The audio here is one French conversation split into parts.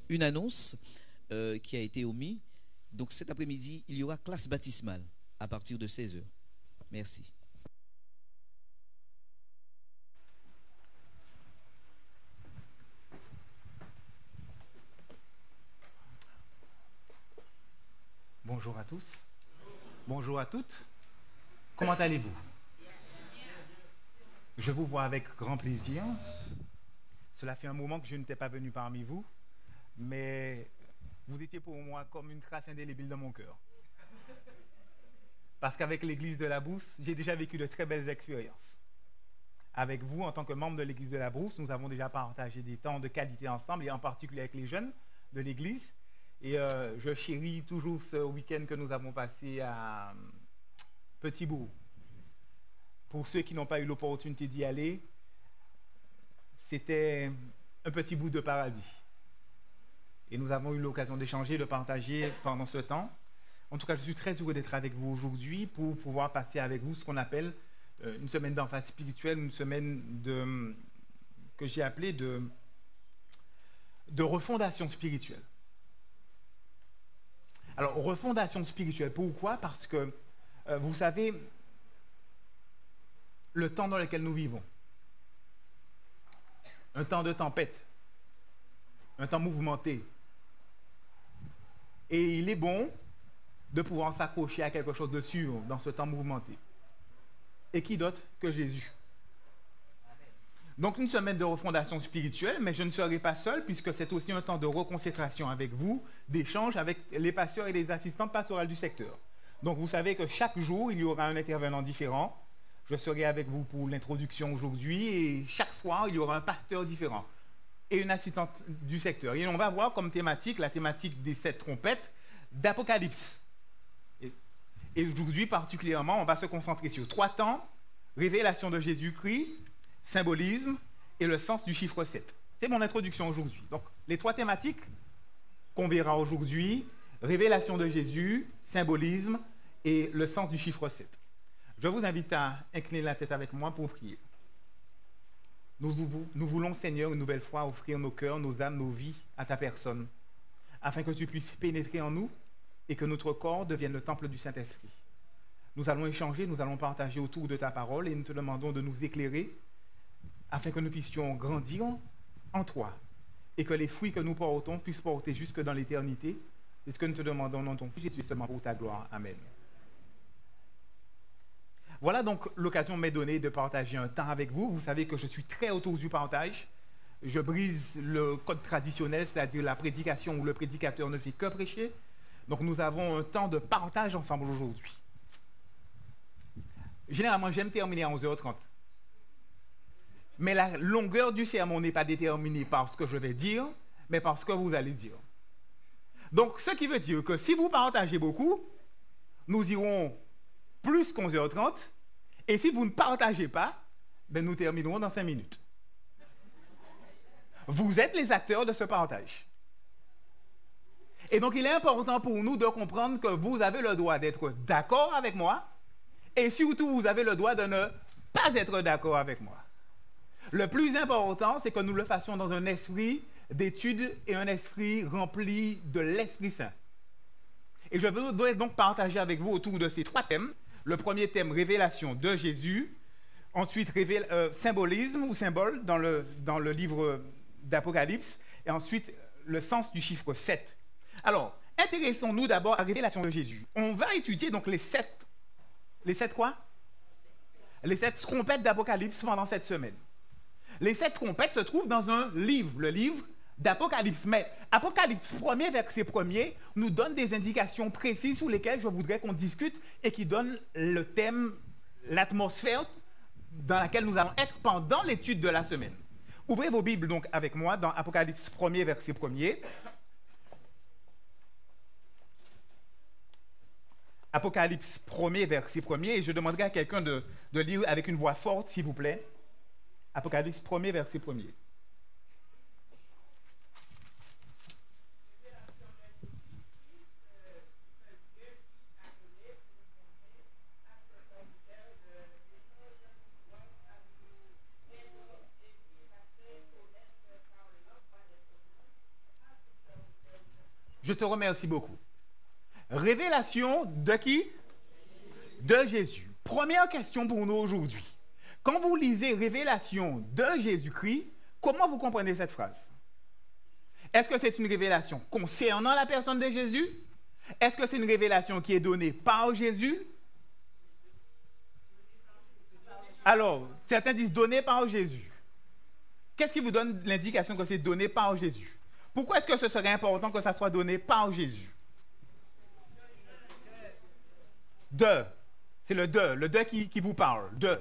une annonce qui a été omise. Donc cet après-midi, il y aura classe baptismale à partir de 16 heures. Merci. Bonjour à tous. Bonjour à toutes. Comment allez-vous? Je vous vois avec grand plaisir. Cela fait un moment que je n'étais pas venu parmi vous, mais vous étiez pour moi comme une trace indélébile dans mon cœur. Parce qu'avec l'Église de la Brousse, j'ai déjà vécu de très belles expériences. Avec vous, en tant que membre de l'Église de la Brousse, nous avons déjà partagé des temps de qualité ensemble, et en particulier avec les jeunes de l'Église. Et je chéris toujours ce week-end que nous avons passé à Petit-Bourg. Pour ceux qui n'ont pas eu l'opportunité d'y aller, c'était un petit bout de paradis. Et nous avons eu l'occasion d'échanger, de partager pendant ce temps. En tout cas, je suis très heureux d'être avec vous aujourd'hui pour pouvoir passer avec vous ce qu'on appelle une semaine d'emphase spirituelle, une semaine que j'ai appelée de refondation spirituelle. Alors, refondation spirituelle, pourquoi? Parce que, vous savez, le temps dans lequel nous vivons, un temps de tempête, un temps mouvementé, et il est bon de pouvoir s'accrocher à quelque chose de sûr dans ce temps mouvementé. Et qui d'autre que Jésus? Donc une semaine de refondation spirituelle, mais je ne serai pas seul puisque c'est aussi un temps de reconsécration avec vous, d'échange avec les pasteurs et les assistantes pastorales du secteur. Donc vous savez que chaque jour, il y aura un intervenant différent. Je serai avec vous pour l'introduction aujourd'hui et chaque soir, il y aura un pasteur différent et une assistante du secteur. Et on va voir comme thématique la thématique des 7 trompettes d'Apocalypse. Et aujourd'hui particulièrement, on va se concentrer sur 3 temps: révélation de Jésus-Christ, symbolisme et le sens du chiffre 7. C'est mon introduction aujourd'hui. Donc, les 3 thématiques qu'on verra aujourd'hui: révélation de Jésus, symbolisme et le sens du chiffre 7. Je vous invite à incliner la tête avec moi pour prier. Nous voulons, Seigneur, une nouvelle fois offrir nos cœurs, nos âmes, nos vies à ta personne, afin que tu puisses pénétrer en nous et que notre corps devienne le temple du Saint-Esprit. Nous allons échanger, nous allons partager autour de ta parole et nous te demandons de nous éclairer afin que nous puissions grandir en toi et que les fruits que nous portons puissent porter jusque dans l'éternité. C'est ce que nous te demandons dans ton Fils Jésus, seulement pour ta gloire. Amen. Voilà donc l'occasion m'est donnée de partager un temps avec vous. Vous savez que je suis très autour du partage. Je brise le code traditionnel, c'est-à-dire la prédication où le prédicateur ne fait que prêcher. Donc nous avons un temps de partage ensemble aujourd'hui. Généralement, j'aime terminer à 11h30. Mais la longueur du sermon n'est pas déterminée par ce que je vais dire, mais par ce que vous allez dire. Donc, ce qui veut dire que si vous partagez beaucoup, nous irons plus qu'11h30, et si vous ne partagez pas, ben nous terminerons dans 5 minutes. Vous êtes les acteurs de ce partage. Et donc, il est important pour nous de comprendre que vous avez le droit d'être d'accord avec moi, et surtout, vous avez le droit de ne pas être d'accord avec moi. Le plus important, c'est que nous le fassions dans un esprit d'étude et un esprit rempli de l'Esprit Saint. Et je voudrais donc partager avec vous autour de ces 3 thèmes. Le premier thème, révélation de Jésus. Ensuite, symbolisme ou symbole dans le livre d'Apocalypse. Et ensuite, le sens du chiffre 7. Alors, intéressons-nous d'abord à la révélation de Jésus. On va étudier donc les 7 quoi? Les 7 trompettes d'Apocalypse pendant cette semaine. Les 7 trompettes se trouvent dans un livre, le livre d'Apocalypse. Mais Apocalypse 1er, verset 1er, nous donne des indications précises sur lesquelles je voudrais qu'on discute et qui donnent le thème, l'atmosphère dans laquelle nous allons être pendant l'étude de la semaine. Ouvrez vos Bibles donc avec moi dans Apocalypse 1er, verset 1er. Apocalypse 1er, verset 1er, et je demanderai à quelqu'un de lire avec une voix forte, s'il vous plaît. Apocalypse 1er, verset 1er. Je te remercie beaucoup. Révélation de qui? De Jésus. Première question pour nous aujourd'hui. Quand vous lisez révélation de Jésus-Christ, comment vous comprenez cette phrase? Est-ce que c'est une révélation concernant la personne de Jésus? Est-ce que c'est une révélation qui est donnée par Jésus? Alors, certains disent donnée par Jésus. Qu'est-ce qui vous donne l'indication que c'est donné par Jésus? Pourquoi est-ce que ce serait important que ça soit donné par Jésus? De. C'est le de qui vous parle. De.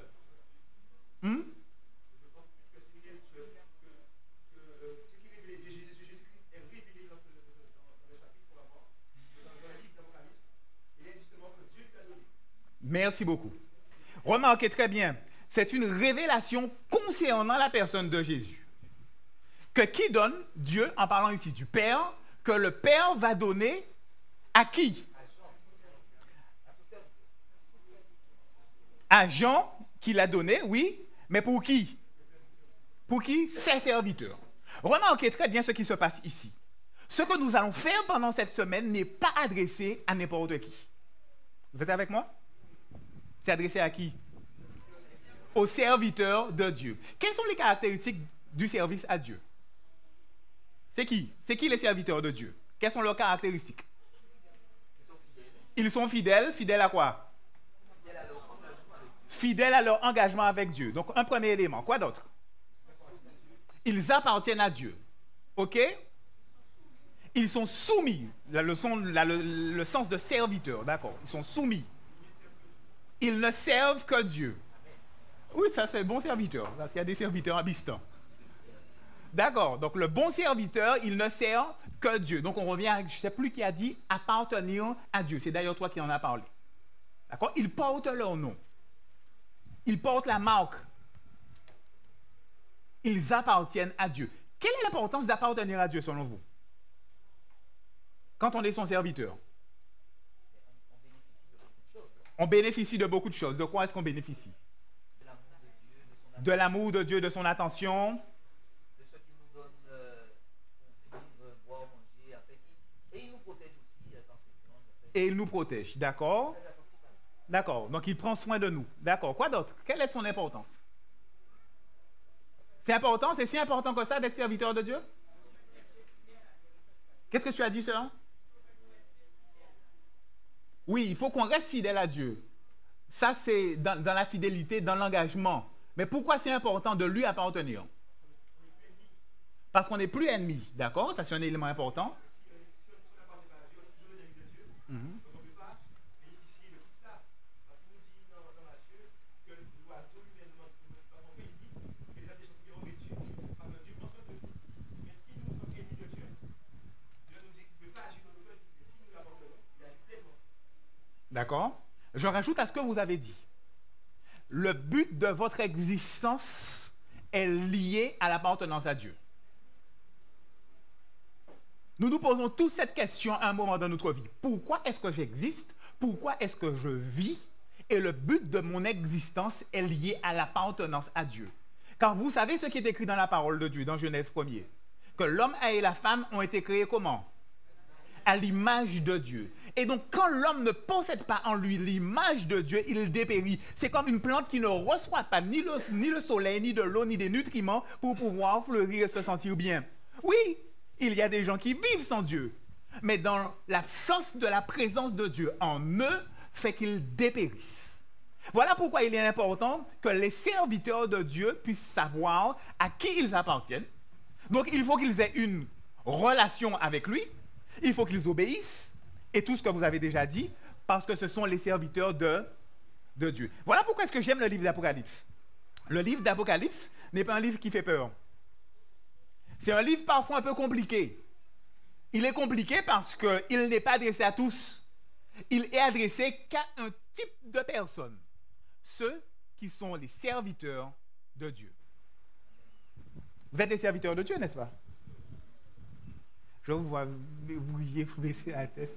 Merci beaucoup. Remarquez très bien, c'est une révélation concernant la personne de Jésus. Que qui donne? Dieu, en parlant ici du Père, que le Père va donner à qui? À Jean, qui l'a donné, oui, mais pour qui? Pour qui? Ses serviteurs. Remarquez très bien ce qui se passe ici. Ce que nous allons faire pendant cette semaine n'est pas adressé à n'importe qui. Vous êtes avec moi? C'est adressé à qui? Aux serviteurs de Dieu. Quelles sont les caractéristiques du service à Dieu? C'est qui? C'est qui les serviteurs de Dieu? Quelles sont leurs caractéristiques? Ils sont fidèles. Fidèles à quoi? Fidèles à leur engagement avec Dieu. Donc, un premier élément. Quoi d'autre? Ils appartiennent à Dieu. OK? Ils sont soumis. Le sens de serviteur, d'accord? Ils sont soumis. Ils ne servent que Dieu. Oui, ça c'est bon serviteur, parce qu'il y a des serviteurs abistants. D'accord, donc le bon serviteur, il ne sert que Dieu. Donc on revient à, je ne sais plus qui a dit, appartenir à Dieu. C'est d'ailleurs toi qui en as parlé. D'accord? Ils portent leur nom. Ils portent la marque. Ils appartiennent à Dieu. Quelle est l'importance d'appartenir à Dieu selon vous? Quand on est son serviteur? On bénéficie de beaucoup de choses. De quoi est-ce qu'on bénéficie? De l'amour de Dieu, de son attention. De ce qui nous donne pour vivre, boire, manger, après qui. Et il nous protège aussi dans ces temps. Et il nous protège, d'accord? D'accord, donc il prend soin de nous. D'accord, quoi d'autre? Quelle est son importance? C'est important, c'est si important que ça d'être serviteur de Dieu? Qu'est-ce que tu as dit, sœur? Oui, il faut qu'on reste fidèle à Dieu. Ça, c'est dans la fidélité, dans l'engagement. Mais pourquoi c'est important de lui appartenir? Parce qu'on n'est plus ennemis, d'accord? Ça, c'est un élément important. D'accord? Je rajoute à ce que vous avez dit. Le but de votre existence est lié à l'appartenance à Dieu. Nous nous posons tous cette question à un moment de notre vie. Pourquoi est-ce que j'existe? Pourquoi est-ce que je vis? Et le but de mon existence est lié à l'appartenance à Dieu. Car vous savez ce qui est écrit dans la parole de Dieu, dans Genèse 1er, que l'homme et la femme ont été créés comment? À l'image de Dieu. Et donc, quand l'homme ne possède pas en lui l'image de Dieu, il dépérit. C'est comme une plante qui ne reçoit pas ni le soleil, ni de l'eau, ni des nutriments pour pouvoir fleurir et se sentir bien. Oui, il y a des gens qui vivent sans Dieu, mais dans l'absence de la présence de Dieu en eux, fait qu'ils dépérissent. Voilà pourquoi il est important que les serviteurs de Dieu puissent savoir à qui ils appartiennent. Donc, il faut qu'ils aient une relation avec lui. Il faut qu'ils obéissent, et tout ce que vous avez déjà dit, parce que ce sont les serviteurs de Dieu. Voilà pourquoi est-ce que j'aime le livre d'Apocalypse. Le livre d'Apocalypse n'est pas un livre qui fait peur. C'est un livre parfois un peu compliqué. Il est compliqué parce qu'il n'est pas adressé à tous. Il est adressé qu'à un type de personnes. Ceux qui sont les serviteurs de Dieu. Vous êtes des serviteurs de Dieu, n'est-ce pas? Je vous vois bouiller, vous baisser la tête.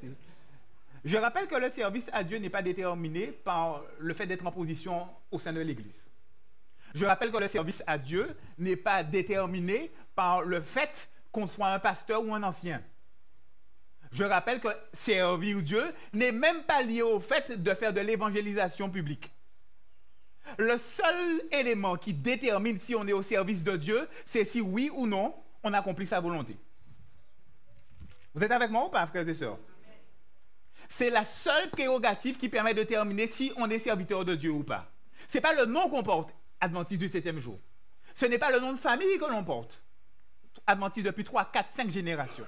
Je rappelle que le service à Dieu n'est pas déterminé par le fait d'être en position au sein de l'Église. Je rappelle que le service à Dieu n'est pas déterminé par le fait qu'on soit un pasteur ou un ancien. Je rappelle que servir Dieu n'est même pas lié au fait de faire de l'évangélisation publique. Le seul élément qui détermine si on est au service de Dieu, c'est si oui ou non on accomplit sa volonté. Vous êtes avec moi ou pas, frères et sœurs? C'est la seule prérogative qui permet de déterminer si on est serviteur de Dieu ou pas. Ce n'est pas le nom qu'on porte, adventiste du 7e jour. Ce n'est pas le nom de famille que l'on porte, adventiste depuis 3, 4, 5 générations.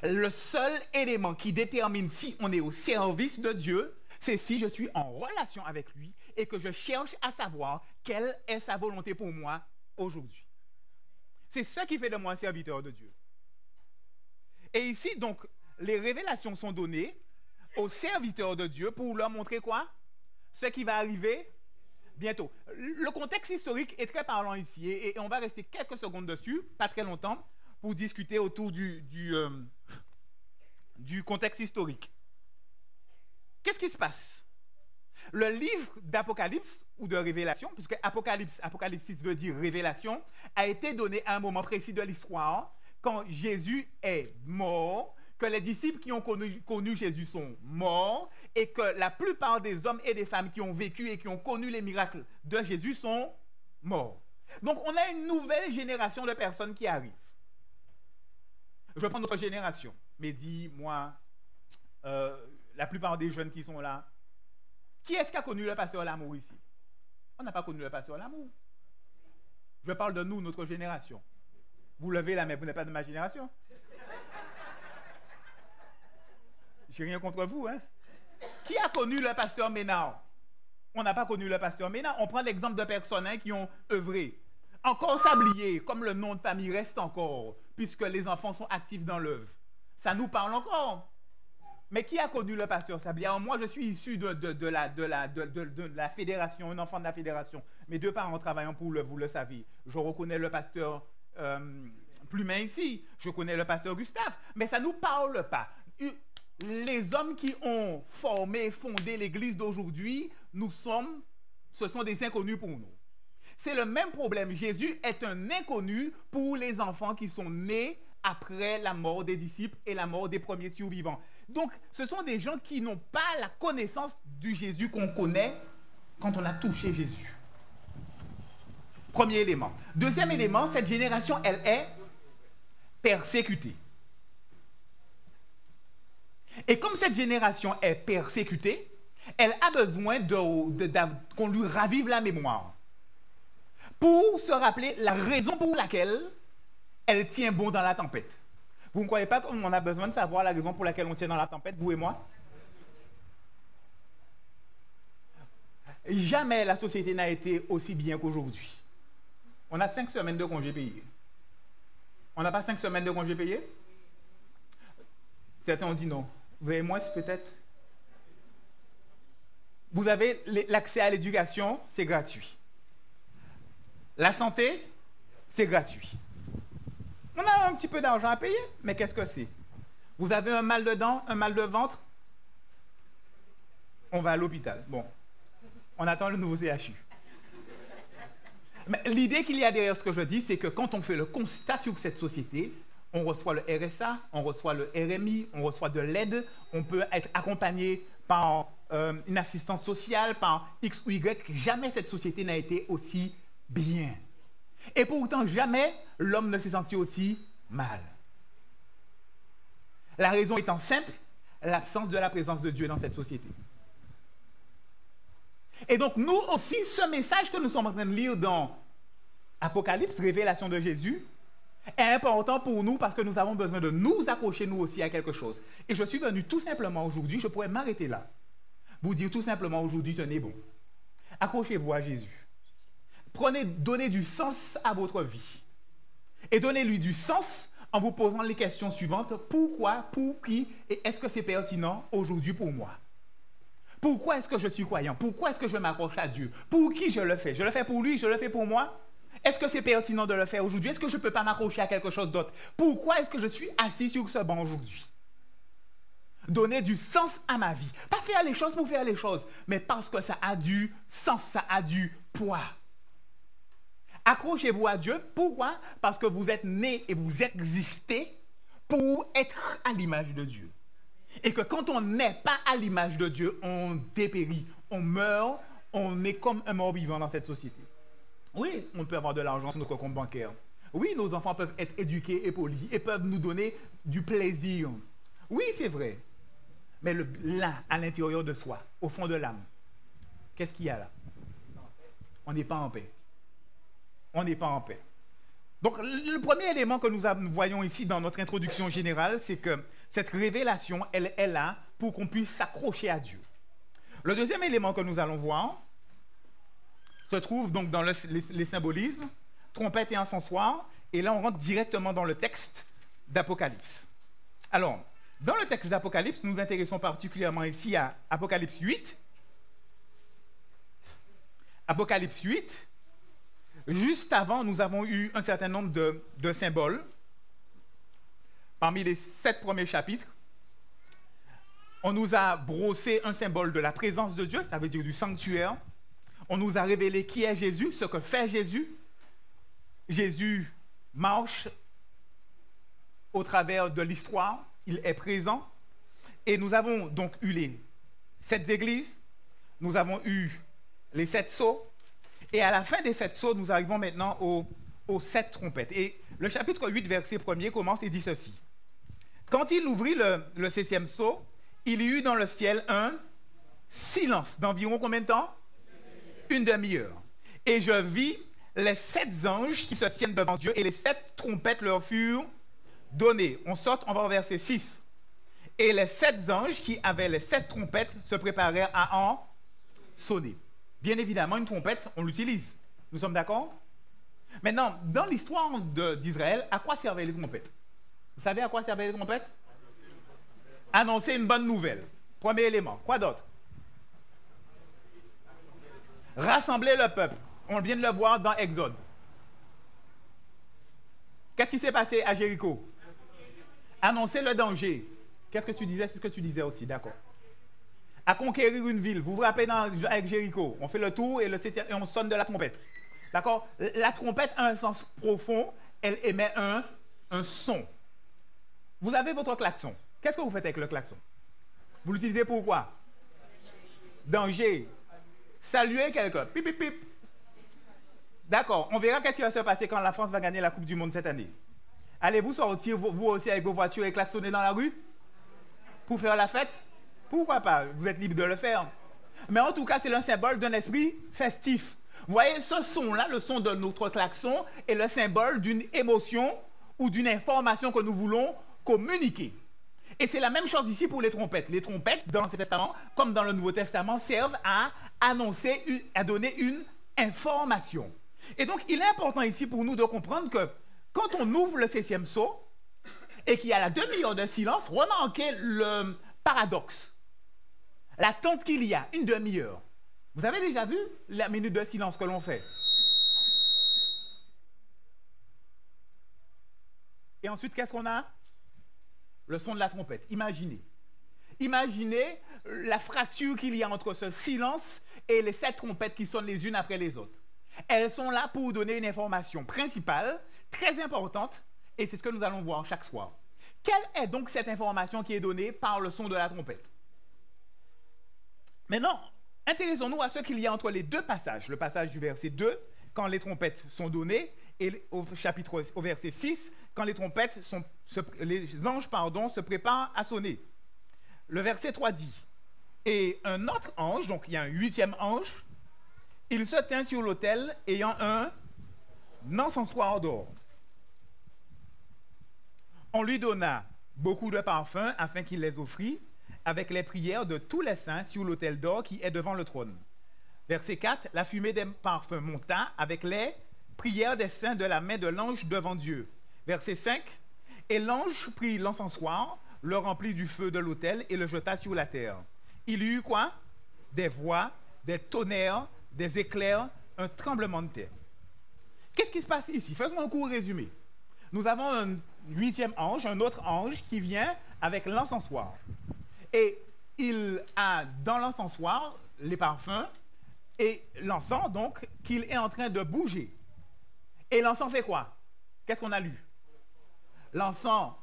Le seul élément qui détermine si on est au service de Dieu, c'est si je suis en relation avec lui et que je cherche à savoir quelle est sa volonté pour moi aujourd'hui. C'est ce qui fait de moi un serviteur de Dieu. Et ici, donc, les révélations sont données aux serviteurs de Dieu pour leur montrer quoi? Ce qui va arriver bientôt. Le contexte historique est très parlant ici et on va rester quelques secondes dessus, pas très longtemps, pour discuter autour du contexte historique. Qu'est-ce qui se passe? Le livre d'Apocalypse ou de Révélation, puisque Apocalypse 6 veut dire révélation, a été donné à un moment précis de l'histoire, quand Jésus est mort, que les disciples qui ont connu Jésus sont morts, et que la plupart des hommes et des femmes qui ont vécu et qui ont connu les miracles de Jésus sont morts. Donc on a une nouvelle génération de personnes qui arrivent. Je prends notre génération. Mehdi, moi, la plupart des jeunes qui sont là. Qui est-ce qui a connu le pasteur Lamour ici? On n'a pas connu le pasteur Lamour. Je parle de nous, notre génération. Vous levez la main, vous n'êtes pas de ma génération. J'ai rien contre vous, hein? Qui a connu le pasteur Ménard? On n'a pas connu le pasteur Ménard. On prend l'exemple de personnes qui ont œuvré. Encore Sablier, comme le nom de famille reste encore, puisque les enfants sont actifs dans l'œuvre. Ça nous parle encore. Mais qui a connu le pasteur Sablier? Alors moi, je suis issu de la fédération, un enfant de la fédération. Mes deux parents travaillant pour vous le savez. Je reconnais le pasteur Plumin ici. Je connais le pasteur Gustave. Mais ça ne nous parle pas. Les hommes qui ont formé et fondé l'Église d'aujourd'hui, ce sont des inconnus pour nous. C'est le même problème. Jésus est un inconnu pour les enfants qui sont nés après la mort des disciples et la mort des premiers survivants. Donc, ce sont des gens qui n'ont pas la connaissance du Jésus qu'on connaît quand on a touché Jésus. Premier élément. Deuxième élément, cette génération, elle est persécutée. Et comme cette génération est persécutée, elle a besoin qu'on lui ravive la mémoire pour se rappeler la raison pour laquelle elle tient bon dans la tempête. Vous ne croyez pas qu'on a besoin de savoir la raison pour laquelle on tient dans la tempête, vous et moi? Jamais la société n'a été aussi bien qu'aujourd'hui. On a 5 semaines de congés payés. On n'a pas 5 semaines de congés payés? Certains ont dit non. Vous avez moins peut-être? Vous avez l'accès à l'éducation, c'est gratuit. La santé, c'est gratuit. On a un petit peu d'argent à payer, mais qu'est-ce que c'est? Vous avez un mal de dents, un mal de ventre? On va à l'hôpital. Bon, on attend le nouveau CHU. Mais l'idée qu'il y a derrière ce que je dis, c'est que quand on fait le constat sur cette société, on reçoit le RSA, on reçoit le RMI, on reçoit de l'aide, on peut être accompagné par une assistance sociale, par X ou Y. Jamais cette société n'a été aussi bien. Et pourtant, jamais l'homme ne s'est senti aussi mal. La raison étant simple, l'absence de la présence de Dieu dans cette société. Et donc, nous aussi, ce message que nous sommes en train de lire dans Apocalypse, révélation de Jésus, est important pour nous parce que nous avons besoin de nous accrocher nous aussi à quelque chose. Et je suis venu tout simplement aujourd'hui, je pourrais m'arrêter là, vous dire tout simplement aujourd'hui, tenez bon, accrochez-vous à Jésus. Donnez du sens à votre vie. Et donnez-lui du sens en vous posant les questions suivantes. Pourquoi, pour qui, et est-ce que c'est pertinent aujourd'hui pour moi? Pourquoi est-ce que je suis croyant? Pourquoi est-ce que je m'accroche à Dieu? Pour qui je le fais? Je le fais pour lui, je le fais pour moi? Est-ce que c'est pertinent de le faire aujourd'hui? Est-ce que je ne peux pas m'accrocher à quelque chose d'autre? Pourquoi est-ce que je suis assis sur ce banc aujourd'hui? Donner du sens à ma vie. Pas faire les choses pour faire les choses, mais parce que ça a du sens, ça a du poids. Accrochez-vous à Dieu. Pourquoi? Parce que vous êtes nés et vous existez pour être à l'image de Dieu. Et que quand on n'est pas à l'image de Dieu, on dépérit, on meurt, on est comme un mort-vivant dans cette société. Oui, on peut avoir de l'argent sur notre compte bancaire. Oui, nos enfants peuvent être éduqués et polis et peuvent nous donner du plaisir. Oui, c'est vrai. Mais là, à l'intérieur de soi, au fond de l'âme, qu'est-ce qu'il y a là? On n'est pas en paix. On n'est pas en paix. Donc, le premier élément que nous voyons ici dans notre introduction générale, c'est que cette révélation, elle est là pour qu'on puisse s'accrocher à Dieu. Le deuxième élément que nous allons voir se trouve donc dans les symbolismes, trompette et encensoir, et là on rentre directement dans le texte d'Apocalypse. Alors, dans le texte d'Apocalypse, nous nous intéressons particulièrement ici à Apocalypse 8. Apocalypse 8, juste avant, nous avons eu un certain nombre de symboles. Parmi les 7 premiers chapitres, on nous a brossé un symbole de la présence de Dieu, ça veut dire du sanctuaire. On nous a révélé qui est Jésus, ce que fait Jésus. Jésus marche au travers de l'histoire, il est présent. Et nous avons donc eu les 7 églises, nous avons eu les 7 sceaux, et à la fin des 7 sceaux, nous arrivons maintenant aux 7 trompettes. Et le chapitre 8, verset 1er commence et dit ceci. Quand il ouvrit le 7e sceau, il y eut dans le ciel un silence d'environ combien de temps? Une demi-heure. Et je vis les 7 anges qui se tiennent devant Dieu, et les 7 trompettes leur furent données. On saute, on va au verset 6. Et les 7 anges qui avaient les 7 trompettes se préparèrent à en sonner. Bien évidemment, une trompette, on l'utilise. Nous sommes d'accord? Maintenant, dans l'histoire d'Israël, à quoi servaient les trompettes? Vous savez à quoi servaient les trompettes? Annoncer une bonne nouvelle. Premier élément. Quoi d'autre? Rassembler le peuple. On vient de le voir dans Exode. Qu'est-ce qui s'est passé à Jéricho? Annoncer le danger. Qu'est-ce que tu disais? C'est ce que tu disais aussi, d'accord. À conquérir une ville. Vous vous rappelez avec Jéricho, on fait le tour et on sonne de la trompette. D'accord? La trompette a un sens profond, elle émet un son. Vous avez votre klaxon. Qu'est-ce que vous faites avec le klaxon? Vous l'utilisez pour quoi? Danger. Saluer quelqu'un. Pip, pip, pip. D'accord, on verra qu'est-ce qui va se passer quand la France va gagner la Coupe du Monde cette année. Allez-vous sortir, vous aussi, avec vos voitures et klaxonner dans la rue? Pour faire la fête? Pourquoi pas? Vous êtes libre de le faire. Mais en tout cas, c'est un symbole d'un esprit festif. Vous voyez, ce son-là, le son de notre klaxon, est le symbole d'une émotion ou d'une information que nous voulons communiquer. Et c'est la même chose ici pour les trompettes. Les trompettes, dans l'Ancien Testament, comme dans le Nouveau Testament, servent à annoncer, à donner une information. Et donc, il est important ici pour nous de comprendre que quand on ouvre le 7e sceau et qu'il y a la demi-heure de silence, remarquez le paradoxe. L'attente qu'il y a, une demi-heure. Vous avez déjà vu la minute de silence que l'on fait? Et ensuite, qu'est-ce qu'on a? Le son de la trompette. Imaginez. Imaginez la fracture qu'il y a entre ce silence et les 7 trompettes qui sonnent les unes après les autres. Elles sont là pour donner une information principale, très importante, et c'est ce que nous allons voir chaque soir. Quelle est donc cette information qui est donnée par le son de la trompette? Maintenant, intéressons-nous à ce qu'il y a entre les deux passages. Le passage du verset 2, quand les trompettes sont données, et au verset 6, quand les anges se préparent à sonner. Le verset 3 dit, et un autre ange, donc il y a un 8e ange, il se tint sur l'autel ayant un encensoir d'or. On lui donna beaucoup de parfums afin qu'il les offrît avec les prières de tous les saints sur l'autel d'or qui est devant le trône. Verset 4, la fumée des parfums monta avec les prières des saints de la main de l'ange devant Dieu. Verset 5, et l'ange prit l'encensoir, le remplit du feu de l'autel et le jeta sur la terre. Il y eut quoi? Des voix, des tonnerres, des éclairs, un tremblement de terre. Qu'est-ce qui se passe ici? Faisons un court résumé. Nous avons un 8e ange, un autre ange qui vient avec l'encensoir. Et il a dans l'encensoir les parfums et l'encens, donc, qu'il est en train de bouger. Et l'encens fait quoi? Qu'est-ce qu'on a lu? L'encens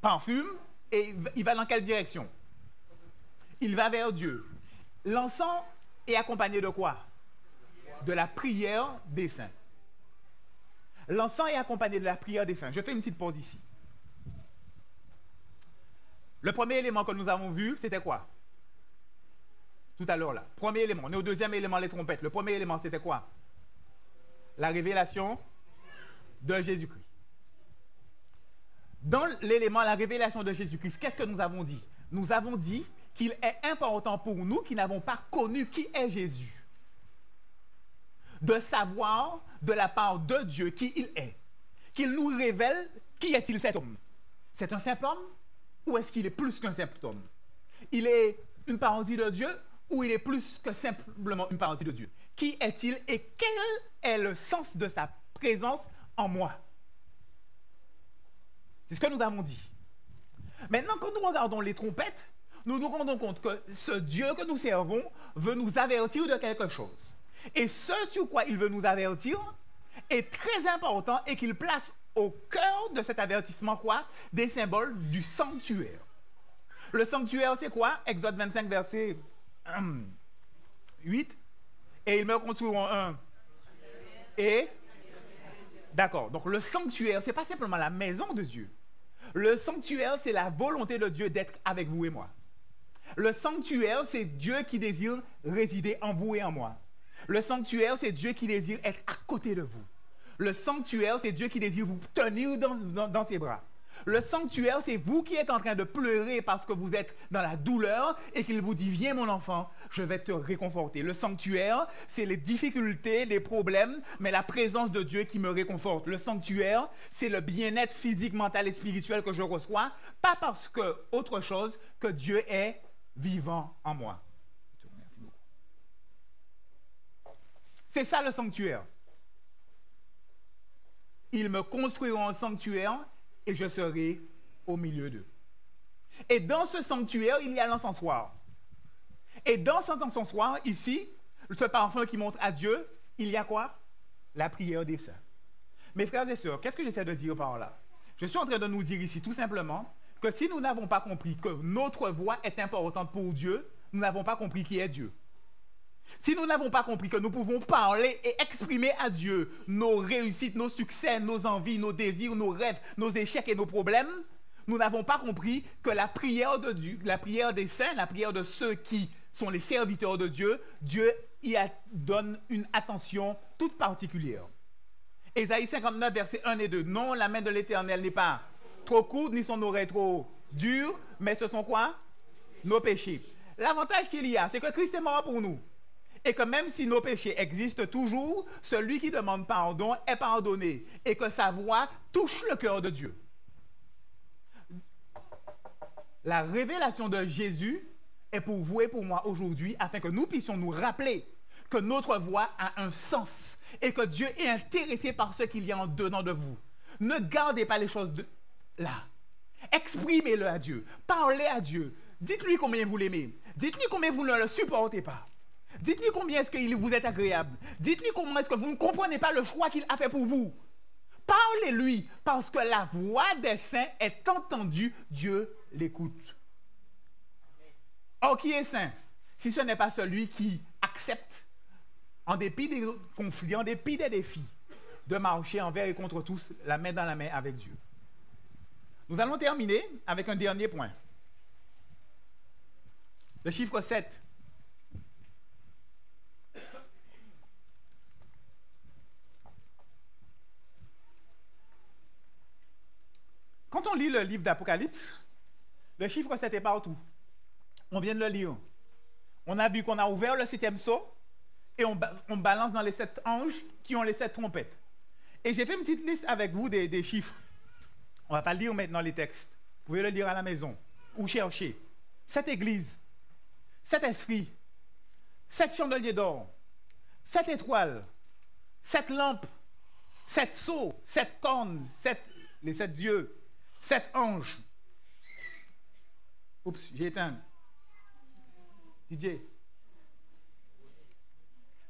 parfume Et il va dans quelle direction? Il va vers Dieu. L'encens est accompagné de quoi? De la prière des saints. L'encens est accompagné de la prière des saints. Je fais une petite pause ici. Le premier élément que nous avons vu, c'était quoi? Tout à l'heure là. Premier élément. On est au deuxième élément, les trompettes. Le premier élément, c'était quoi? La révélation de Jésus-Christ. Dans l'élément, la révélation de Jésus-Christ, qu'est-ce que nous avons dit? Nous avons dit qu'il est important pour nous qui n'avons pas connu qui est Jésus, de savoir de la part de Dieu qui il est, qu'il nous révèle qui est-il cet homme. C'est un simple homme ou est-ce qu'il est plus qu'un simple homme? Il est une parodie de Dieu ou il est plus que simplement une parodie de Dieu? Qui est-il et quel est le sens de sa présence en moi? C'est ce que nous avons dit. Maintenant, quand nous regardons les trompettes, nous nous rendons compte que ce Dieu que nous servons veut nous avertir de quelque chose. Et ce sur quoi il veut nous avertir est très important et qu'il place au cœur de cet avertissement quoi? Des symboles du sanctuaire. Le sanctuaire, c'est quoi? Exode 25, verset 8. Et ils me construiront un. Et d'accord. Donc le sanctuaire, ce n'est pas simplement la maison de Dieu. Le sanctuaire, c'est la volonté de Dieu d'être avec vous et moi. Le sanctuaire, c'est Dieu qui désire résider en vous et en moi. Le sanctuaire, c'est Dieu qui désire être à côté de vous. Le sanctuaire, c'est Dieu qui désire vous tenir dans ses bras. Le sanctuaire, c'est vous qui êtes en train de pleurer parce que vous êtes dans la douleur et qu'il vous dit « Viens mon enfant, je vais te réconforter ». Le sanctuaire, c'est les difficultés, les problèmes, mais la présence de Dieu qui me réconforte. Le sanctuaire, c'est le bien-être physique, mental et spirituel que je reçois, pas parce que autre chose que Dieu est vivant en moi. Merci beaucoup. C'est ça le sanctuaire. Ils me construiront un sanctuaire et je serai au milieu d'eux. Et dans ce sanctuaire, il y a l'encensoir. Et dans cet encensoir, ici, ce parfum qui montre à Dieu, il y a quoi? La prière des saints. Mes frères et sœurs, qu'est-ce que j'essaie de dire par là? Je suis en train de nous dire ici tout simplement que si nous n'avons pas compris que notre voix est importante pour Dieu, nous n'avons pas compris qui est Dieu. Si nous n'avons pas compris que nous pouvons parler et exprimer à Dieu nos réussites, nos succès, nos envies, nos désirs, nos rêves, nos échecs et nos problèmes, nous n'avons pas compris que la prière de Dieu, la prière des saints, la prière de ceux qui sont les serviteurs de Dieu, Dieu y donne une attention toute particulière. Ésaïe 59, versets 1 et 2. Non, la main de l'Éternel n'est pas trop courte, ni son oreille trop dure, mais ce sont quoi? Nos péchés. L'avantage qu'il y a, c'est que Christ est mort pour nous. Et que même si nos péchés existent toujours, celui qui demande pardon est pardonné. Et que sa voix touche le cœur de Dieu. La révélation de Jésus est pour vous et pour moi aujourd'hui, afin que nous puissions nous rappeler que notre voix a un sens et que Dieu est intéressé par ce qu'il y a en dedans de vous. Ne gardez pas les choses là. Exprimez-le à Dieu. Parlez à Dieu. Dites-lui combien vous l'aimez. Dites-lui combien vous ne le supportez pas. Dites-lui combien est-ce qu'il vous est agréable. Dites-lui comment est-ce que vous ne comprenez pas le choix qu'il a fait pour vous. Parlez-lui, parce que la voix des saints est entendue, Dieu l'écoute. Or, qui est saint? Si ce n'est pas celui qui accepte, en dépit des conflits, en dépit des défis, de marcher envers et contre tous, la main dans la main avec Dieu. Nous allons terminer avec un dernier point. Le chiffre 7. Quand on lit le livre d'Apocalypse, le chiffre 7 est partout. On vient de le lire. On a vu qu'on a ouvert le 7e sceau et on balance dans les 7 anges qui ont les 7 trompettes. Et j'ai fait une petite liste avec vous des chiffres. On ne va pas lire maintenant les textes. Vous pouvez le lire à la maison ou chercher. 7 églises, 7 esprits, 7 chandeliers d'or, 7 étoiles, 7 lampes, 7 sceaux, 7 cornes, les 7 dieux, 7 anges. Oups, j'ai éteint. DJ.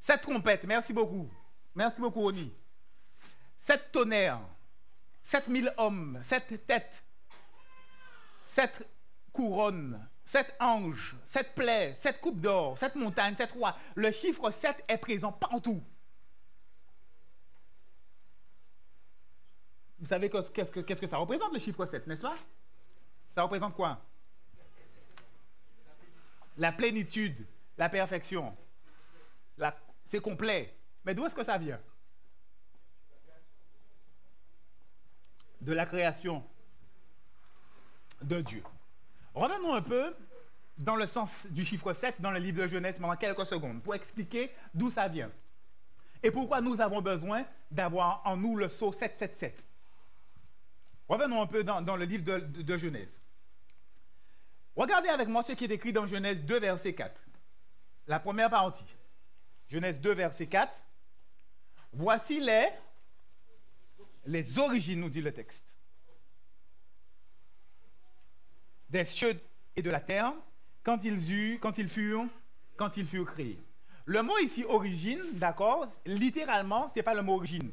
7 trompettes, merci beaucoup. Merci beaucoup, Oni. 7 tonnerres, 7000 hommes, 7 têtes, 7 couronnes, 7 anges, 7 plaies, 7 coupes d'or, 7 montagnes, 7 rois. Le chiffre 7 est présent partout. Vous savez qu'est-ce que ça représente, le chiffre 7, n'est-ce pas? Ça représente quoi? La plénitude, la perfection. C'est complet. Mais d'où est-ce que ça vient? De la création de Dieu. Revenons un peu dans le sens du chiffre 7 dans le livre de Genèse pendant quelques secondes pour expliquer d'où ça vient et pourquoi nous avons besoin d'avoir en nous le sceau 777. Revenons un peu dans le livre de Genèse. Regardez avec moi ce qui est écrit dans Genèse 2, verset 4. La première partie. Genèse 2, verset 4. Voici les origines, nous dit le texte, des cieux et de la terre, quand ils furent créés. Le mot ici, origine, d'accord, littéralement, ce n'est pas le mot origine.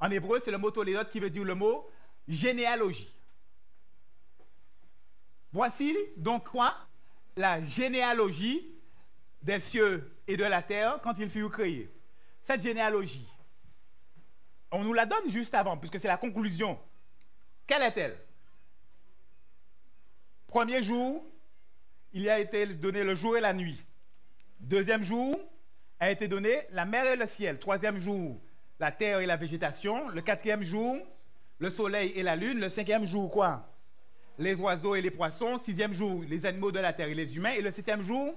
En hébreu, c'est le mot toléot qui veut dire le mot généalogie. Voici donc quoi? La généalogie des cieux et de la terre quand ils furent créés. Cette généalogie, on nous la donne juste avant, puisque c'est la conclusion. Quelle est-elle? Premier jour, il a été donné le jour et la nuit. Deuxième jour, a été donné la mer et le ciel. Troisième jour, la terre et la végétation. Le quatrième jour, le soleil et la lune. Le cinquième jour, quoi? Les oiseaux et les poissons. Sixième jour, les animaux de la terre et les humains. Et le septième jour,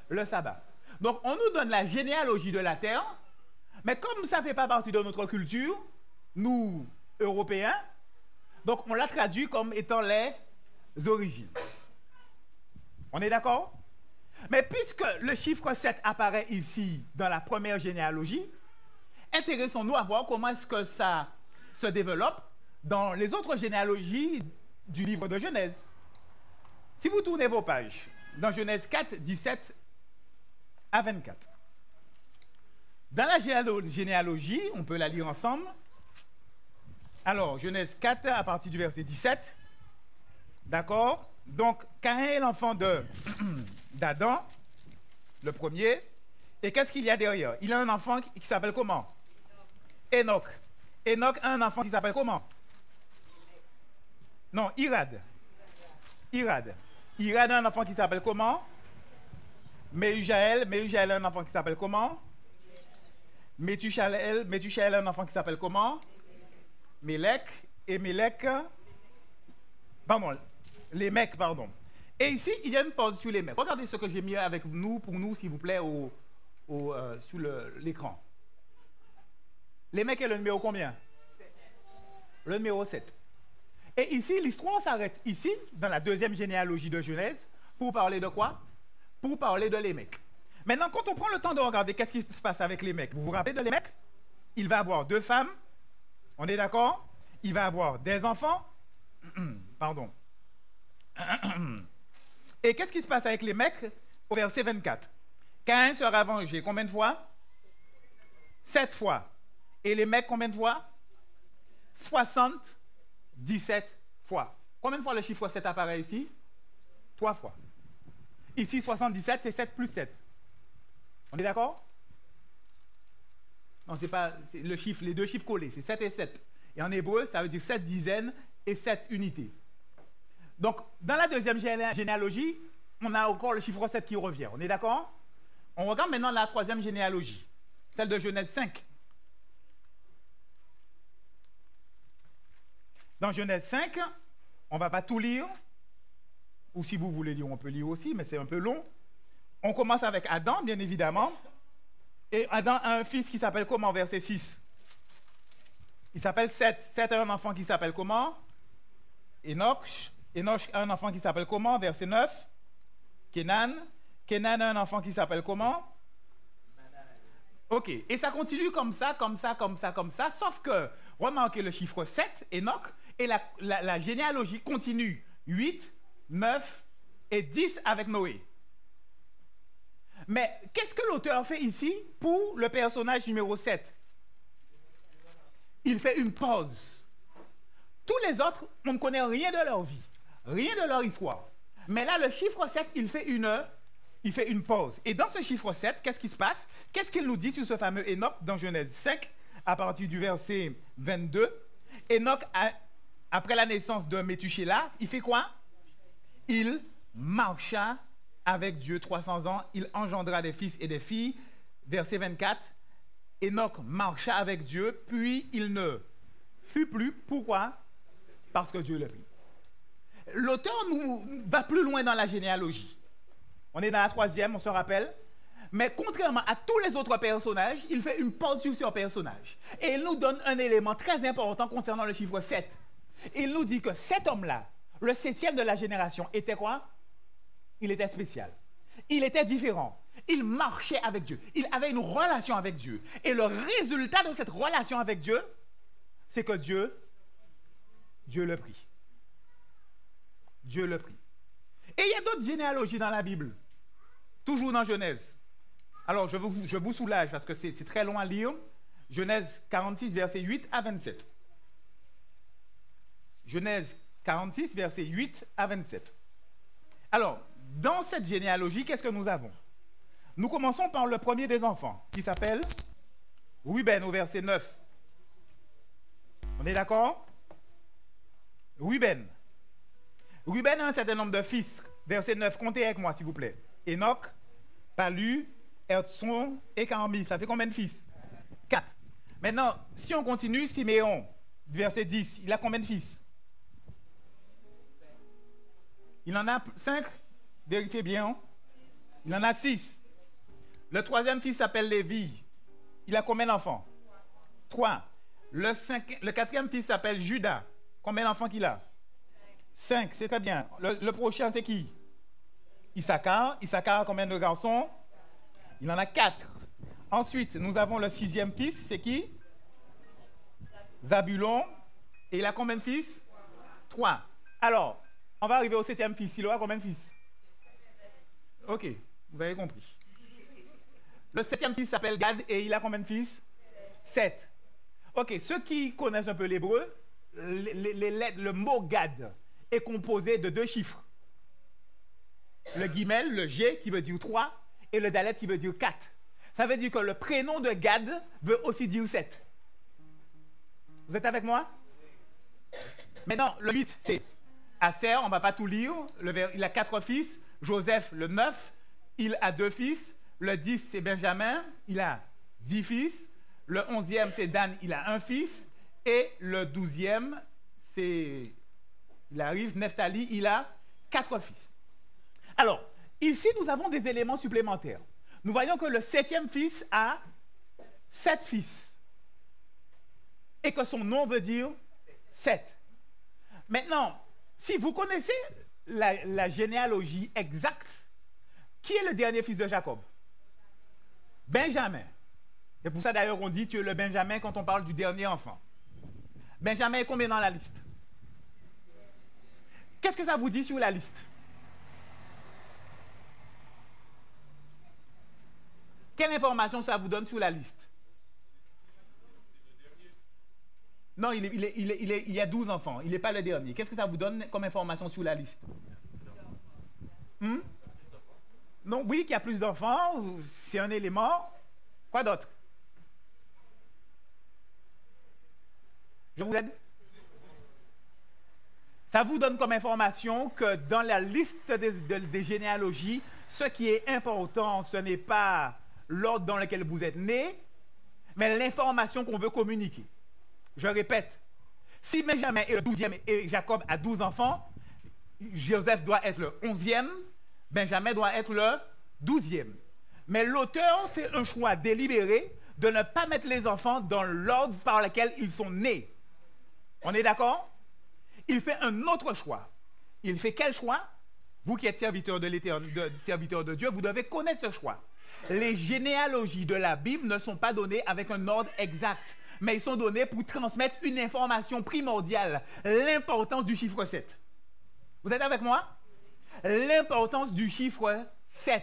le sabbat. Donc, on nous donne la généalogie de la terre, mais comme ça ne fait pas partie de notre culture, nous, Européens, donc on l'a traduit comme étant les origines. On est d'accord? Mais puisque le chiffre 7 apparaît ici dans la première généalogie, intéressons-nous à voir comment est-ce que ça se développe dans les autres généalogies du livre de Genèse. Si vous tournez vos pages, dans Genèse 4, 17 à 24. Dans la généalogie, on peut la lire ensemble. Alors, Genèse 4, à partir du verset 17. D'accord? Donc, Caïn est l'enfant d'Adam, le premier. Et qu'est-ce qu'il y a derrière? Il a un enfant qui s'appelle comment? Enoch. Enoch a un enfant qui s'appelle comment? Non, Irad. Irad a un enfant qui s'appelle comment? Méhujaël a un enfant qui s'appelle comment? Métusaël a un enfant qui s'appelle comment? Lémec. Et ici, il y a une pause sur les mecs. Regardez ce que j'ai mis avec nous, pour nous, s'il vous plaît, sur l'écran. Les mecs est le numéro combien? 7. Le numéro 7. Et ici, l'histoire s'arrête ici, dans la deuxième généalogie de Genèse, pour parler de quoi? Pour parler de Lémec. Maintenant, quand on prend le temps de regarder qu'est-ce qui se passe avec Lémec, vous vous rappelez de Lémec? Il va avoir 2 femmes, on est d'accord? Il va avoir des enfants, pardon. Et qu'est-ce qui se passe avec Lémec au verset 24? Caïn sera vengé combien de fois? 7 fois. Et Lémec combien de fois? 77 fois. Combien de fois le chiffre 7 apparaît ici? 3 fois. Ici, 77, c'est 7 plus 7. On est d'accord? Non, c'est pas le chiffre, les deux chiffres collés, c'est 7 et 7. Et en hébreu, ça veut dire 7 dizaines et 7 unités. Donc, dans la deuxième généalogie, on a encore le chiffre 7 qui revient. On est d'accord? On regarde maintenant la troisième généalogie, celle de Genèse 5. Dans Genèse 5, on ne va pas tout lire, ou si vous voulez lire, on peut lire aussi, mais c'est un peu long. On commence avec Adam, bien évidemment. Et Adam a un fils qui s'appelle comment, verset 6? Il s'appelle Seth. Seth a un enfant qui s'appelle comment? Enoch. Enoch a un enfant qui s'appelle comment, verset 9? Kenan. Kenan a un enfant qui s'appelle comment? Ok, et ça continue comme ça, sauf que, remarquez le chiffre 7, Enoch, et la généalogie continue 8, 9 et 10 avec Noé. Mais qu'est-ce que l'auteur fait ici pour le personnage numéro 7? Il fait une pause. Tous les autres, on ne connaît rien de leur vie. rien de leur histoire. Mais là, le chiffre 7, il fait une pause. Et dans ce chiffre 7, qu'est-ce qui se passe? Qu'est-ce qu'il nous dit sur ce fameux Enoch dans Genèse 5, à partir du verset 22? Enoch, après la naissance de Métuchéla, il fait quoi? Il marcha avec Dieu 300 ans, il engendra des fils et des filles. Verset 24, Enoch marcha avec Dieu, puis il ne fut plus. Pourquoi? Parce que Dieu le prit. L'auteur va plus loin dans la généalogie. On est dans la 3e, on se rappelle. Mais contrairement à tous les autres personnages, il fait une pause sur ce personnage. Et il nous donne un élément très important concernant le chiffre 7. Il nous dit que cet homme-là, le 7e de la génération, était quoi? Il était spécial. Il était différent. Il marchait avec Dieu. Il avait une relation avec Dieu. Et le résultat de cette relation avec Dieu, c'est que Dieu le prit. Dieu le prit. Et il y a d'autres généalogies dans la Bible. Toujours dans Genèse. Alors, je vous soulage parce que c'est très long à lire. Genèse 46, versets 8 à 27. Genèse 46, versets 8 à 27. Alors, dans cette généalogie, qu'est-ce que nous avons? Nous commençons par le premier des enfants, qui s'appelle Ruben, au verset 9. On est d'accord? Ruben. Ruben a un certain nombre de fils. Verset 9, comptez avec moi, s'il vous plaît. Enoch, Palu, Herzon et Carmi. Ça fait combien de fils? 4. Maintenant, si on continue, Siméon, verset 10, il a combien de fils? Il en a 5. Vérifiez bien. Hein? Il en a 6. Le troisième fils s'appelle Lévi. Il a combien d'enfants? 3. Le quatrième fils s'appelle Judas. Combien d'enfants qu'il a? 5, c'est très bien. Le prochain, c'est qui? Issachar. Issachar a combien de garçons? Il en a 4. Ensuite, nous avons le 6e fils, c'est qui? Zabulon. Et il a combien de fils? 3. Alors, on va arriver au 7e fils. Il aura combien de fils? Ok, vous avez compris. Le 7e fils s'appelle Gad et il a combien de fils? 7. Ok, ceux qui connaissent un peu l'hébreu, le mot Gad est composé de 2 chiffres. Le guimel, le G qui veut dire 3 et le dalet qui veut dire 4. Ça veut dire que le prénom de Gad veut aussi dire 7. Vous êtes avec moi? Maintenant, le 8, c'est Aser, on ne va pas tout lire. Il a 4 fils. Joseph, le 9, il a 2 fils. Le 10, c'est Benjamin, il a 10 fils. Le 11e, c'est Dan, il a 1 fils. Et le 12e, c'est, il arrive, Nephtali, il a 4 fils. Alors, ici, nous avons des éléments supplémentaires. Nous voyons que le 7e fils a 7 fils. Et que son nom veut dire 7. Maintenant, si vous connaissez la généalogie exacte, qui est le dernier fils de Jacob? Benjamin. C'est pour ça d'ailleurs qu'on dit tu es le Benjamin quand on parle du dernier enfant. Benjamin est combien dans la liste? Qu'est-ce que ça vous dit sur la liste? Quelle information ça vous donne sur la liste? Non, il y a 12 enfants. Il n'est pas le dernier. Qu'est-ce que ça vous donne comme information sur la liste? Non, oui, qu'il y a plus d'enfants. C'est un élément. Quoi d'autre? Je vous aide? Ça vous donne comme information que dans la liste des généalogies, ce qui est important, ce n'est pas l'ordre dans lequel vous êtes né, mais l'information qu'on veut communiquer. Je répète, si Benjamin est le 12e et Jacob a 12 enfants, Joseph doit être le 11e, Benjamin doit être le 12e. Mais l'auteur fait un choix délibéré de ne pas mettre les enfants dans l'ordre par lequel ils sont nés. On est d'accord? Il fait un autre choix. Il fait quel choix? Vous qui êtes serviteur de Dieu, vous devez connaître ce choix. Les généalogies de la Bible ne sont pas données avec un ordre exact, mais ils sont donnés pour transmettre une information primordiale, l'importance du chiffre 7. Vous êtes avec moi? L'importance du chiffre 7.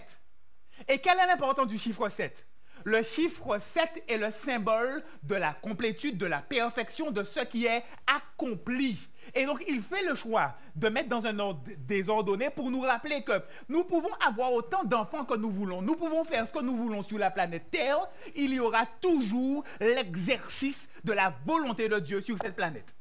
Et quelle est l'importance du chiffre 7? Le chiffre 7 est le symbole de la complétude, de la perfection, de ce qui est accompli. Et donc, il fait le choix de mettre dans un ordre désordonné pour nous rappeler que nous pouvons avoir autant d'enfants que nous voulons. Nous pouvons faire ce que nous voulons sur la planète Terre. Il y aura toujours l'exercice de la volonté de Dieu sur cette planète.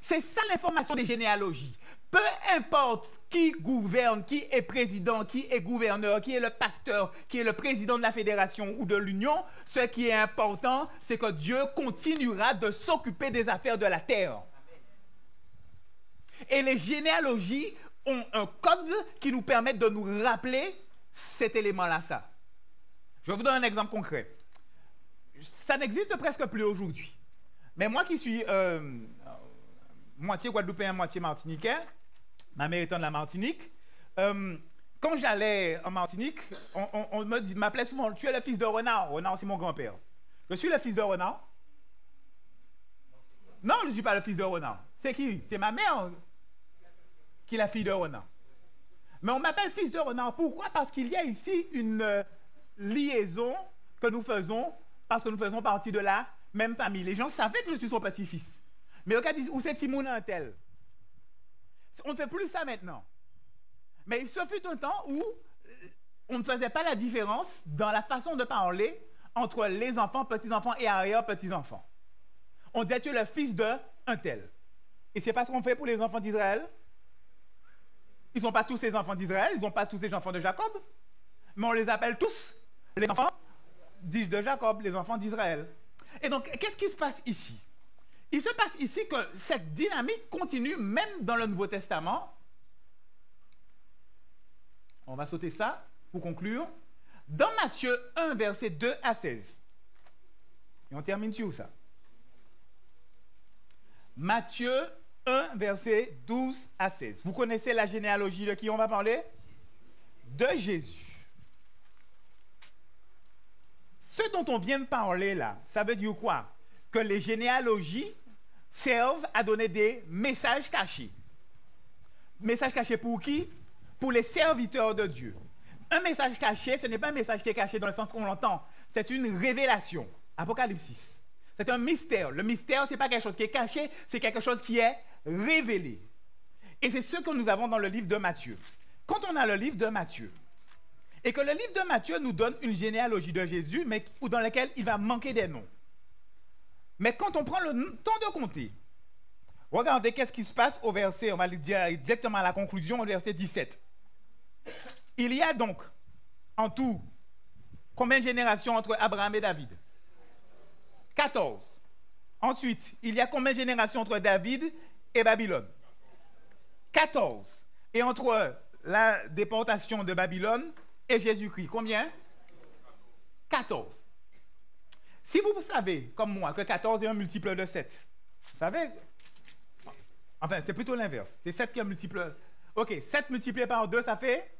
C'est ça l'information des généalogies. Peu importe qui gouverne, qui est président, qui est gouverneur, qui est le pasteur, qui est le président de la fédération ou de l'union, ce qui est important, c'est que Dieu continuera de s'occuper des affaires de la terre. Et les généalogies ont un code qui nous permet de nous rappeler cet élément-là, ça. Je vais vous donner un exemple concret. Ça n'existe presque plus aujourd'hui. Mais moi qui suis moitié guadeloupéen, moitié martiniquais, ma mère étant de la Martinique, quand j'allais en Martinique, on m'appelait souvent, tu es le fils de Renard. Renard, c'est mon grand-père. Je suis le fils de Renard. Non, je ne suis pas le fils de Renard. C'est qui? C'est ma mère qui est la fille de Renard. Mais on m'appelle fils de Renard. Pourquoi? Parce qu'il y a ici une liaison que nous faisons, parce que nous faisons partie de la même famille. Les gens savaient que je suis son petit-fils. Mais regarde, où c'est Timoun un tel? On ne fait plus ça maintenant. Mais il se fut un temps où on ne faisait pas la différence dans la façon de parler entre les enfants, petits-enfants et arrière-petits-enfants. On disait tu es le fils de un tel. Et c'est pas ce qu'on fait pour les enfants d'Israël. Ils ne sont pas tous les enfants d'Israël, ils ne sont pas tous les enfants de Jacob, mais on les appelle tous les enfants de Jacob, les enfants d'Israël. Et donc, qu'est-ce qui se passe ici? Il se passe ici que cette dynamique continue même dans le Nouveau Testament. On va sauter ça pour conclure. Dans Matthieu 1, versets 2 à 16. Et on termine sur ça. Matthieu 1, versets 12 à 16. Vous connaissez la généalogie de qui on va parler? De Jésus. Ce dont on vient de parler là, ça veut dire quoi? Que les généalogies servent à donner des messages cachés. Messages cachés pour qui? Pour les serviteurs de Dieu. Un message caché, ce n'est pas un message qui est caché dans le sens qu'on l'entend. C'est une révélation. Apocalypse 6. C'est un mystère. Le mystère, ce n'est pas quelque chose qui est caché, c'est quelque chose qui est révélé. Et c'est ce que nous avons dans le livre de Matthieu. Quand on a le livre de Matthieu, et que le livre de Matthieu nous donne une généalogie de Jésus, mais dans laquelle il va manquer des noms. Mais quand on prend le temps de compter, regardez qu'est-ce qui se passe au verset, on va le dire exactement à la conclusion, au verset 17. Il y a donc, en tout, combien de générations entre Abraham et David? 14. Ensuite, il y a combien de générations entre David et Babylone? 14. Et entre la déportation de Babylone et Jésus-Christ, combien? 14. Si vous savez, comme moi, que 14 est un multiple de 7, vous savez? Enfin, c'est plutôt l'inverse. C'est 7 qui est un multiple. OK, 7 multiplié par 2, ça fait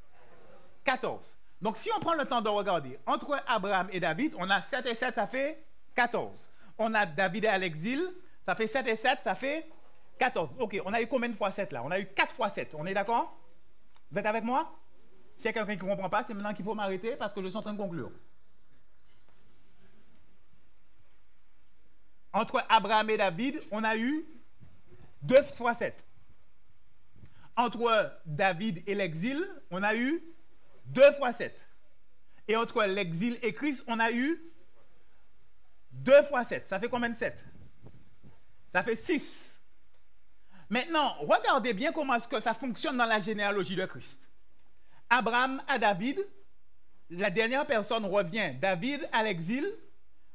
14. Donc, si on prend le temps de regarder, entre Abraham et David, on a 7 et 7, ça fait 14. On a David à l'exil, ça fait 7 et 7, ça fait 14. OK, on a eu combien de fois 7 là? On a eu 4 fois 7. On est d'accord? Vous êtes avec moi? S'il y a quelqu'un qui ne comprend pas, c'est maintenant qu'il faut m'arrêter parce que je suis en train de conclure. Entre Abraham et David, on a eu 2 fois 7. Entre David et l'exil, on a eu 2 fois 7. Et entre l'exil et Christ, on a eu 2 fois 7. Ça fait combien de 7? Ça fait 6. Maintenant, regardez bien comment est-ce que ça fonctionne dans la généalogie de Christ. Abraham à David, la dernière personne revient. David à l'exil,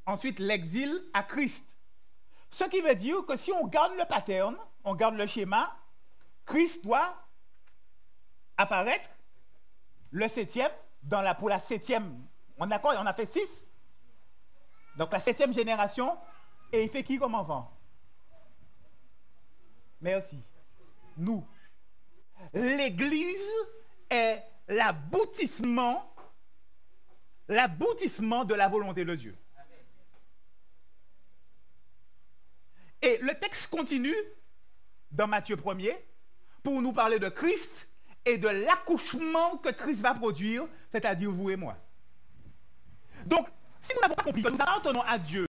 ensuite l'exil à Christ. Ce qui veut dire que si on garde le pattern, on garde le schéma, Christ doit apparaître le 7e pour la 7e. On est d'accord? On a fait 6. Donc la 7e génération, et il fait qui comme enfant? Merci. Nous. L'Église est l'aboutissement de la volonté de Dieu. Et le texte continue dans Matthieu 1er pour nous parler de Christ et de l'accouchement que Christ va produire, c'est-à-dire vous et moi. Donc, Si nous n'avons pas compris que nous appartenons à Dieu,